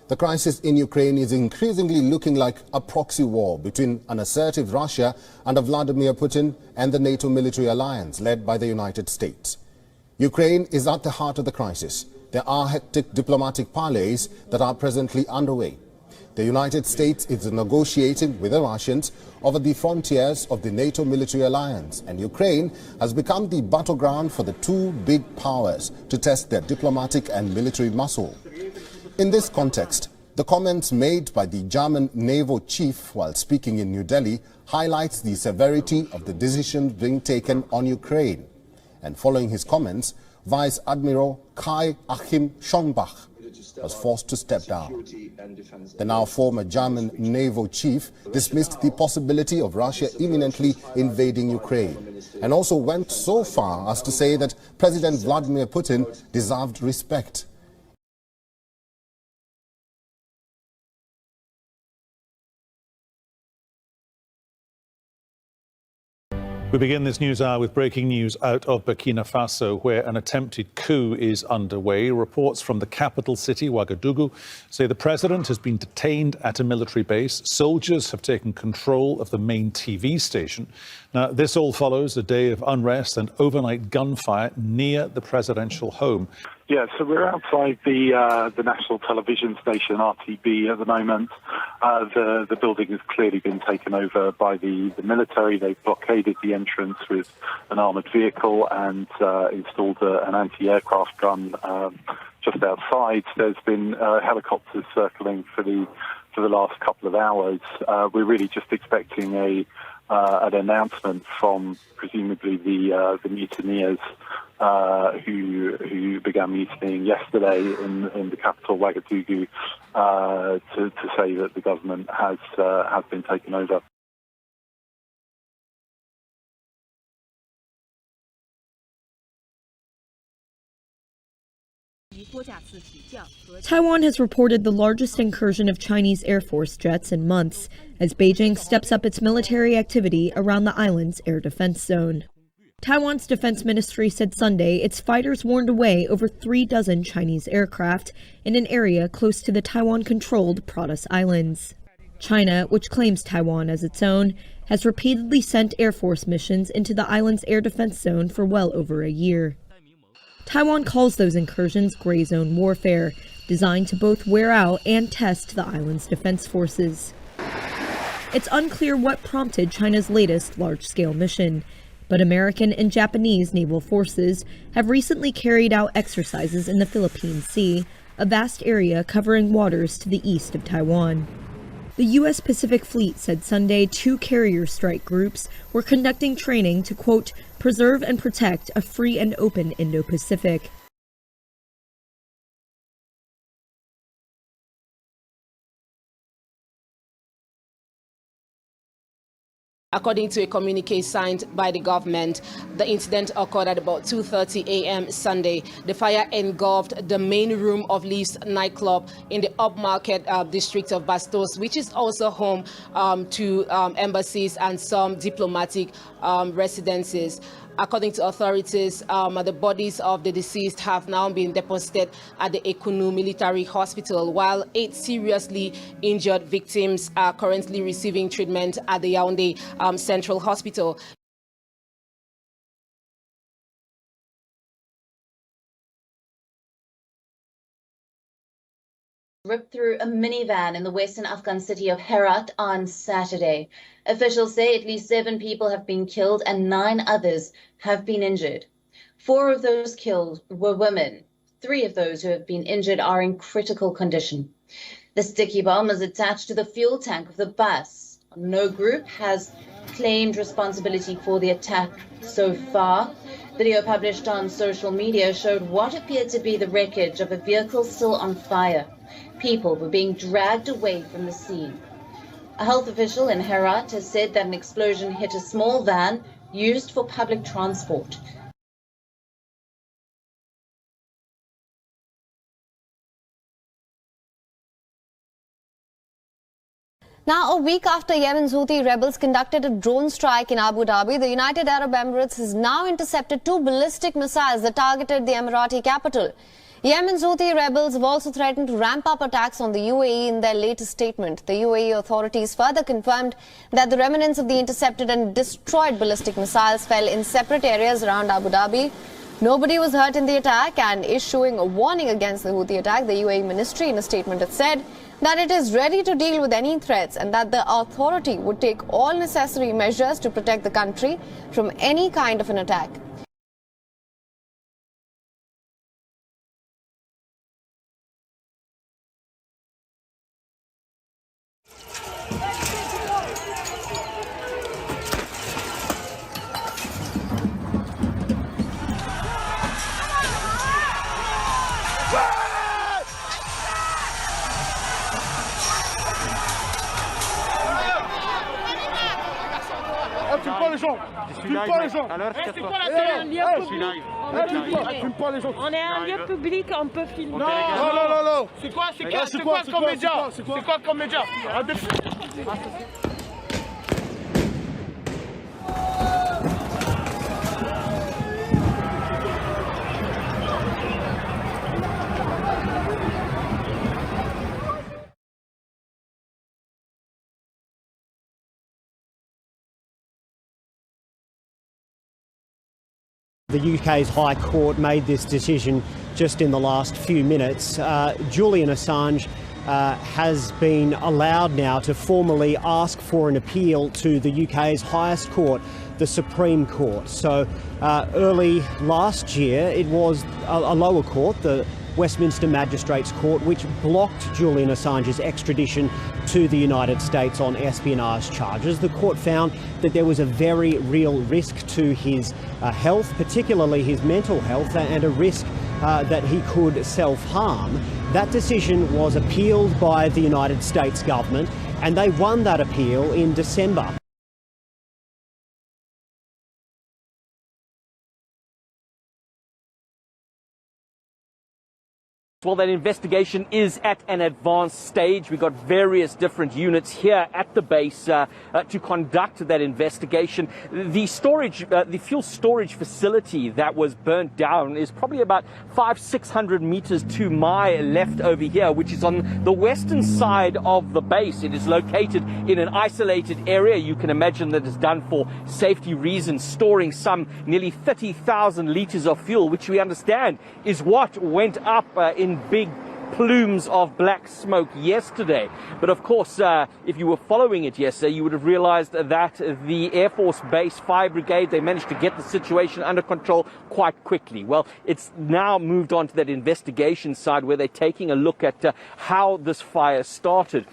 The crisis in Ukraine is increasingly looking like a proxy war between an assertive Russia under Vladimir Putin and the NATO military alliance led by the United States. Ukraine is at the heart of the crisis. There are hectic diplomatic parleys that are presently underway. The United States is negotiating with the Russians over the frontiers of the NATO military alliance, and Ukraine has become the battleground for the two big powers to test their diplomatic and military muscle. In this context, the comments made by the German Naval Chief while speaking in New Delhi highlights the severity of the decisions being taken on Ukraine. And following his comments, Vice Admiral Kai-Achim Schonbach was forced to step down. The now former German naval chief dismissed the possibility of Russia imminently invading Ukraine and also went so far as to say that President Vladimir Putin deserved respect. We begin this news hour with breaking news out of Burkina Faso, where an attempted coup is underway. Reports from the capital city, Ouagadougou, say the president has been detained at a military base. Soldiers have taken control of the main TV station. Now, this all follows a day of unrest and overnight gunfire near the presidential home. Yeah, so we're outside the national television station, RTB, at the moment. The building has clearly been taken over by the military. They've blockaded the entrance with an armoured vehicle and installed an anti-aircraft gun just outside. There's been helicopters circling for the last couple of hours. We're really just expecting an announcement from presumably the mutineers who began mutinying yesterday in the capital Ouagadougou to say that the government has been taken over. Taiwan has reported the largest incursion of Chinese Air Force jets in months, as Beijing steps up its military activity around the island's air defense zone. Taiwan's defense ministry said Sunday its fighters warned away over 36 Chinese aircraft in an area close to the Taiwan-controlled Pratas Islands. China, which claims Taiwan as its own, has repeatedly sent Air Force missions into the island's air defense zone for well over a year. Taiwan calls those incursions gray zone warfare, designed to both wear out and test the island's defense forces. It's unclear what prompted China's latest large-scale mission, but American and Japanese naval forces have recently carried out exercises in the Philippine Sea, a vast area covering waters to the east of Taiwan. The U.S. Pacific Fleet said Sunday 2 carrier strike groups were conducting training to, quote, preserve and protect a free and open Indo-Pacific. According to a communique signed by the government, the incident occurred at about 2:30 a.m. Sunday. The fire engulfed the main room of Leaf's nightclub in the upmarket district of Bastos, which is also home to embassies and some diplomatic residences. According to authorities, the bodies of the deceased have now been deposited at the Ekunu Military Hospital, while 8 seriously injured victims are currently receiving treatment at the Yaoundé Central Hospital. Ripped through a minivan in the western Afghan city of Herat on Saturday. Officials say at least 7 people have been killed and 9 others have been injured. 4 of those killed were women. 3 of those who have been injured are in critical condition. The sticky bomb is attached to the fuel tank of the bus. No group has claimed responsibility for the attack so far. Video published on social media showed what appeared to be the wreckage of a vehicle still on fire. People were being dragged away from the scene. A health official in Herat has said that an explosion hit a small van used for public transport. Now, a week after Yemen's Houthi rebels conducted a drone strike in Abu Dhabi, the United Arab Emirates has now intercepted 2 ballistic missiles that targeted the Emirati capital. Yemen's Houthi rebels have also threatened to ramp up attacks on the UAE in their latest statement. The UAE authorities further confirmed that the remnants of the intercepted and destroyed ballistic missiles fell in separate areas around Abu Dhabi. Nobody was hurt in the attack, and issuing a warning against the Houthi attack, the UAE ministry in a statement had said that it is ready to deal with any threats and that the authority would take all necessary measures to protect the country from any kind of an attack. On est un lieu public, on peut filmer. Non. C'est quoi comme média? C'est quoi comme média? The UK's High Court made this decision just in the last few minutes. Julius Assange has been allowed now to formally ask for an appeal to the UK's highest court, the Supreme Court. So early last year it was a lower court, the Westminster Magistrates Court, which blocked Julian Assange's extradition to the United States on espionage charges. The court found that there was a very real risk to his health, particularly his mental health, and a risk that he could self-harm. That decision was appealed by the United States government, and they won that appeal in December. Well, that investigation is at an advanced stage. We've got various different units here at the base to conduct that investigation. The fuel storage facility that was burnt down is probably about 500-600 meters to my left over here, which is on the western side of the base. It is located in an isolated area. You can imagine that it's done for safety reasons, storing some nearly 30,000 liters of fuel, which we understand is what went up in big plumes of black smoke yesterday. But of course, if you were following it yesterday, you would have realized that the Air Force Base Fire Brigade, they managed to get the situation under control quite quickly. Well, it's now moved on to that investigation side where they're taking a look at how this fire started.